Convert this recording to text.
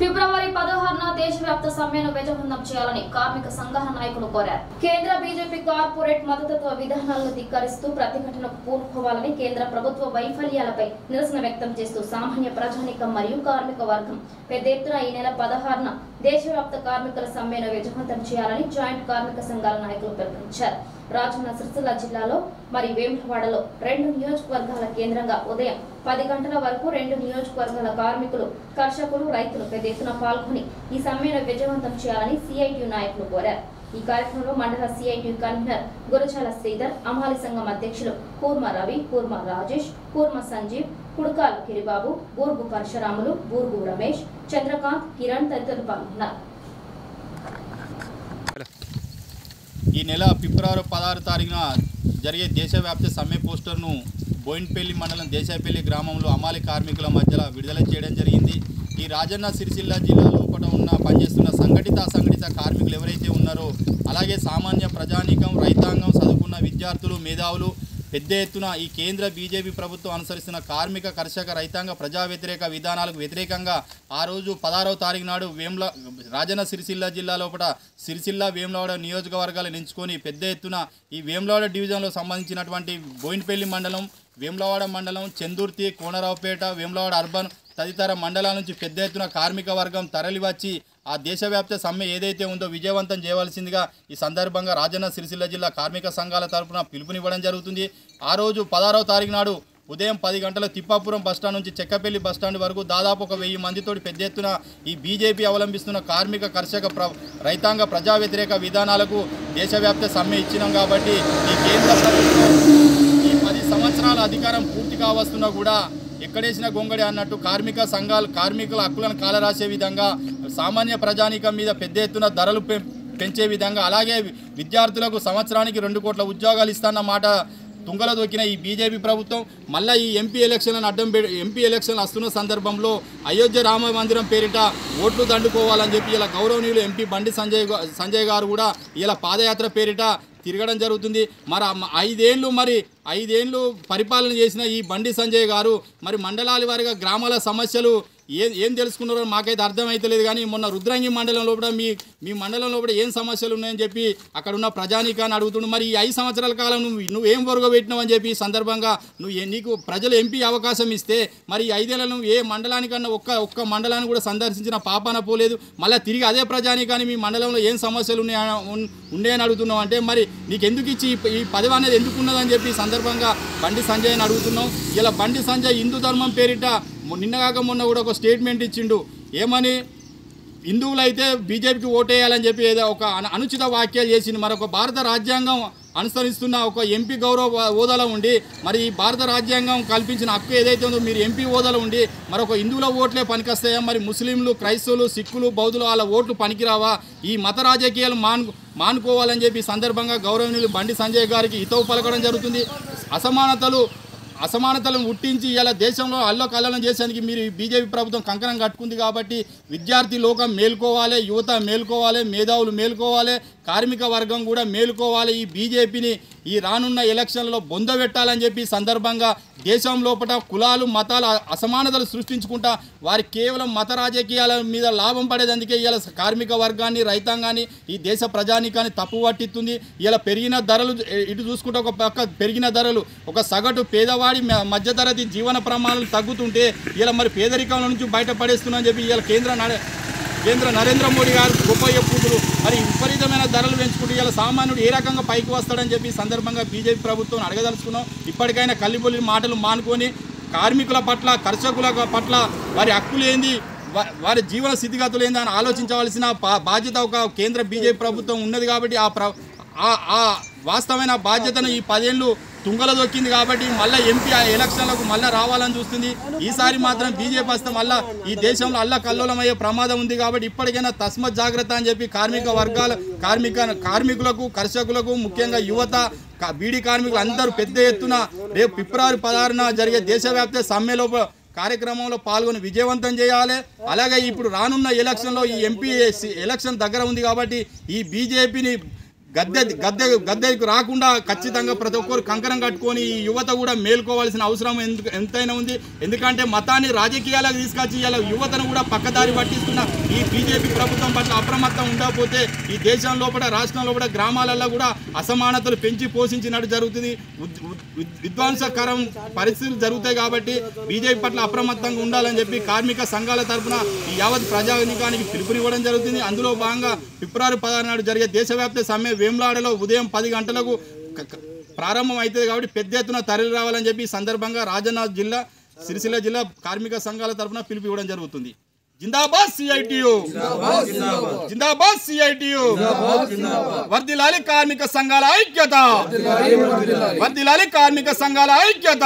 ఫిబ్రవరి 16న దేశవ్యాప్త సమ్మెను విజయవంతం చేయాలని కార్మిక సంఘాల నాయకులు కోరారు. కేంద్ర బీజేపీ కార్పొరేట్ మద్దతు విధానాలను ధిక్కరిస్తూ ప్రతిఘటనకు పూనుకోవాలని, కేంద్ర ప్రభుత్వ వైఫల్యాలపై నిరసన వ్యక్తం చేస్తూ సామాన్య ప్రజానీకం మరియు కార్మిక వర్గం పెద్ద ఎత్తున ఈ నెల 16న దేశవ్యాప్త కార్మికుల సమ్మెను విజయవంతం చేయాలని జాయింట్ కార్మిక సంఘాల నాయకులు పిలుపునిచ్చారు. రాజన్న సిరిసిల్ల జిల్లాలో మరియు వేములవాడలో 2 నియోజకవర్గాల కేంద్రంగా ఉదయం 10 గంటల వరకు 2 నియోజకవర్గాల కార్మికులు, కర్షకులు, రైతులు పెద్ద ఎత్తున పాల్గొని ఈ సమ్మెను విజయవంతం చేయాలని సిఐటియు నాయకులు కోరారు. ఈ కార్యక్రమంలో మండల సిఐటియు కన్వీనర్ గురజాల శ్రీధర్, అమాలి సంఘం అధ్యక్షులు కూర్మ రవి, కూర్మ రాజేష్, కూర్మ సంజీవ్, కుడుకాల కిరిబాబు, బూర్గు పరశురాములు, బూర్గు రమేష్, చంద్రకాంత్, కిరణ్ తదితరులు పాల్గొన్నారు. ఈ నెల ఫిబ్రవరి 16 తారీఖున జరిగే దేశవ్యాప్త సమ్మె పోస్టర్ను బోయిన్పల్లి మండలం దేశాయపల్లి గ్రామంలో అమాలి కార్మికుల మధ్యలో విడుదల చేయడం జరిగింది. ఈ రాజన్న సిరిసిల్ల జిల్లా లోపల పనిచేస్తున్న సంఘటిత అసంఘటిత కార్మికులు ఎవరైతే ఉన్నారో, అలాగే సామాన్య ప్రజానీకం, రైతాంగం, చదువుకున్న విద్యార్థులు, మేధావులు పెద్ద ఎత్తున ఈ కేంద్ర బీజేపీ ప్రభుత్వం అనుసరిస్తున్న కార్మిక, కర్షక, రైతాంగ ప్రజా వ్యతిరేక విధానాలకు వ్యతిరేకంగా ఆ రోజు 16వ తారీఖు నాడు రాజన్న సిరిసిల్ల జిల్లా లోపల సిరిసిల్ల, వేములవాడ నియోజకవర్గాలు ఎంచుకొని పెద్ద ఎత్తున ఈ వేములవాడ డివిజన్లో సంబంధించినటువంటి బోయిన్పల్లి మండలం, వేములవాడ మండలం, చందుర్తి, కోనరావుపేట, వేములవాడ అర్బన్ తదితర మండలాల నుంచి పెద్ద ఎత్తున కార్మిక వర్గం తరలివచ్చి ఆ దేశవ్యాప్త సమ్మె ఏదైతే ఉందో విజయవంతం చేయవలసిందిగా ఈ సందర్భంగా రాజన్న సిరిసిల్ల జిల్లా కార్మిక సంఘాల తరఫున పిలుపునివ్వడం జరుగుతుంది. ఆ రోజు 16వ తారీఖు నాడు ఉదయం 10 గంటల తిప్పాపురం బస్టాండ్ నుంచి చెక్కపల్లి బస్టాండ్ వరకు దాదాపు 1000 మందితోటి పెద్ద ఎత్తున ఈ బీజేపీ అవలంబిస్తున్న కార్మిక, కర్షక, రైతాంగ ప్రజా వ్యతిరేక విధానాలకు దేశవ్యాప్త సమ్మె ఇచ్చినాం. కాబట్టి ఈ కేంద్ర ప్రభుత్వం ఈ 10 సంవత్సరాల అధికారం పూర్తిగా వస్తున్నా కూడా ఎక్కడేసిన గొంగడి అన్నట్టు కార్మిక సంఘాలు కార్మికుల హక్కులను కాలరాసే విధంగా, సామాన్య ప్రజానీకం మీద పెద్ద ఎత్తున ధరలు పెంచే విధంగా, అలాగే విద్యార్థులకు సంవత్సరానికి 2 కోట్ల ఉద్యోగాలు ఇస్తాన్న మాట తుంగల దొక్కిన ఈ బీజేపీ ప్రభుత్వం మళ్ళీ ఈ ఎంపీ ఎలక్షన్లు వస్తున్న సందర్భంలో అయోధ్య రామ మందిరం పేరిట ఓట్లు దండుకోవాలని చెప్పి ఇలా గౌరవనీయులు ఎంపీ బండి సంజయ్ గారు కూడా ఇలా పాదయాత్ర పేరిట తిరగడం జరుగుతుంది. మరి 5 ఏళ్ళు పరిపాలన చేసిన ఈ బండి సంజయ్ గారు మరి మండలాల వారిగా గ్రామాల సమస్యలు ఏం తెలుసుకున్నారో మాకైతే అర్థమైతలేదు. కానీ మొన్న రుద్రంగి మండలంలో కూడా మీ మండలంలో కూడా ఏం సమస్యలు ఉన్నాయని చెప్పి అక్కడ ఉన్న ప్రజానీకాన్ని అడుగుతుండు. మరి ఈ 5 సంవత్సరాల కాలం నువ్వేం ఒరగబెట్టినావు అని చెప్పి సందర్భంగా నీకు ప్రజలు ఎంపీ అవకాశం ఇస్తే మరి ఈ 5 ఏళ్ళను ఏ మండలానికన్నా ఒక్క మండలాన్ని కూడా సందర్శించిన పాపాన పోలేదు. మళ్ళీ తిరిగి అదే ప్రజానీకాన్ని మీ మండలంలో ఏం సమస్యలు ఉన్నాయని అడుగుతున్నావు అంటే మరి నీకు ఎందుకు ఇచ్చి ఈ పదవి అనేది ఎందుకు ఉన్నదని చెప్పి సందర్భంగా బండి సంజయ్ని అడుగుతున్నాం. ఇలా బండి సంజయ్ హిందూ ధర్మం పేరిట నిన్నగాక మొన్న కూడా ఒక స్టేట్మెంట్ ఇచ్చిండు. ఏమని, హిందువులు అయితే బీజేపీకి ఓటేయాలని చెప్పి ఏదో ఒక అనుచిత వ్యాఖ్యలు చేసింది. మరొక భారత రాజ్యాంగం అనుసరిస్తున్న ఒక ఎంపీ గౌరవ హోదాలో ఉండి మరి ఈ భారత రాజ్యాంగం కల్పించిన హక్కు ఏదైతే ఉందో మీరు ఎంపీ హోదాలో ఉండి మరొక హిందువుల ఓట్లే పనికొస్తాయా? మరి ముస్లింలు, క్రైస్తవులు, సిక్కులు, బౌద్ధులు వాళ్ళ ఓట్లు పనికిరావా? ఈ మత రాజకీయాలు మానుకోవాలని చెప్పి సందర్భంగా గౌరవనీయులు బండి సంజయ్ గారికి హితవు పలకడం జరుగుతుంది. అసమానతలను ఉట్టించి ఇలా దేశంలో అల్లకల్లోలం చేసేందుకు మీరు బీజేపీ ప్రభుత్వం కంకణం కట్టుకుంది. కాబట్టి విద్యార్థి లోకం మేల్కోవాలి, యువత మేల్కోవాలి, మేధావులు మేల్కోవాలి, కార్మిక వర్గం కూడా మేల్కోవాలి. ఈ బీజేపీని ఈ రానున్న ఎలక్షన్లలో బొందబెట్టాలని చెప్పి సందర్భంగా దేశం లోపల కులాలు, మతాల అసమానతలు సృష్టించుకుంటా వారి కేవలం మత రాజకీయాల మీద లాభం పడేదందుకే ఇలా కార్మిక వర్గాన్ని, రైతాంగాన్ని, ఈ దేశ ప్రజానీకాన్ని తప్పు పట్టిస్తుంది. ఇలా పెరిగిన ధరలు ఇటు చూసుకుంటే ఒక పక్క పెరిగిన ధరలు, ఒక సగటు పేదవాడి మధ్యతరగతి జీవన ప్రమాణాలు తగ్గుతుంటే ఇలా మరి పేదరికంలో నుంచి బయటపడేస్తుందని చెప్పి ఇలా కేంద్ర నరేంద్ర మోడీ గారు గొప్ప చెప్పుకుంటూ మరి విపరీతమైన ధరలు పెంచుకుంటూ ఇలా సామాన్యుడు ఏ రకంగా పైకి వస్తాడని చెప్పి సందర్భంగా బీజేపీ ప్రభుత్వం అడగదలుచుకున్నాం. ఇప్పటికైనా కల్లిబొల్లి మాటలు మానుకొని కార్మికుల పట్ల, కర్షకుల పట్ల వారి హక్కులు ఏంది, వారి జీవన స్థితిగతులు ఏంది అని ఆలోచించవలసిన బాధ్యత ఒక కేంద్ర బీజేపీ ప్రభుత్వం ఉన్నది. కాబట్టి ఆ వాస్తవమైన బాధ్యతను ఈ 10 ఏళ్ళు తుంగల దొక్కింది. కాబట్టి మళ్ళీ ఎంపీ ఎలక్షన్లకు మళ్ళీ రావాలని చూస్తుంది. ఈసారి మాత్రం బీజేపీ వస్తే మళ్ళీ ఈ దేశంలో అల్లకల్లోలమయ్యే ప్రమాదం ఉంది. కాబట్టి ఇప్పటికైనా తస్మత్ జాగ్రత్త అని చెప్పి కార్మికులకు, కర్షకులకు, ముఖ్యంగా యువత, బీడీ కార్మికులు అందరూ పెద్ద ఎత్తున రేపు ఫిబ్రవరి 16న జరిగే దేశవ్యాప్త సమ్మెలో కార్యక్రమంలో పాల్గొని విజయవంతం చేయాలి. అలాగే ఇప్పుడు రానున్న ఎలక్షన్లో ఈ ఎంపీ ఎలక్షన్ దగ్గర ఉంది. కాబట్టి ఈ బీజేపీని గద్దెకు రాకుండా ఖచ్చితంగా ప్రతి ఒక్కరు కంకణం కట్టుకొని ఈ యువత కూడా మేల్కోవాల్సిన అవసరం ఎంతైనా ఉంది. ఎందుకంటే మతాన్ని రాజకీయాలకు తీసుకొచ్చి ఇలా యువతను కూడా పక్కదారి పట్టిస్తున్న ఈ బీజేపీ ప్రభుత్వం పట్ల అప్రమత్తం ఉండకపోతే ఈ దేశం లోపల రాష్ట్రం లోపల గ్రామాలలో కూడా అసమానతలు పెంచి పోషించినట్టు జరుగుతుంది. విధ్వంసకరం పరిస్థితులు జరుగుతాయి. కాబట్టి బీజేపీ పట్ల అప్రమత్తంగా ఉండాలని చెప్పి కార్మిక సంఘాల తరఫున ఈ యావత్ ప్రజానీకానికి పిలుపునివ్వడం జరుగుతుంది. అందులో భాగంగా ఫిబ్రవరి 16 నాడు జరిగే దేశవ్యాప్త సమ్మె వేములాడలో ఉదయం 10 గంటలకు ప్రారంభం అవుతుంది. కాబట్టి పెద్ద ఎత్తున తరలి రావాలని చెప్పి ఈ సందర్భంగా రాజన్న జిల్లా సిరిసిల్ల జిల్లా కార్మిక సంఘాల తరఫున పిలుపు ఇవ్వడం జరుగుతుంది. జిందాబాద్ సిఐటియు, జిందాబాద్ సిఐటియు, వర్ధిల్లాలి కార్మిక సంఘాల ఐక్యత, వర్ధిల్లాలి కార్మిక సంఘాల ఐక్యత.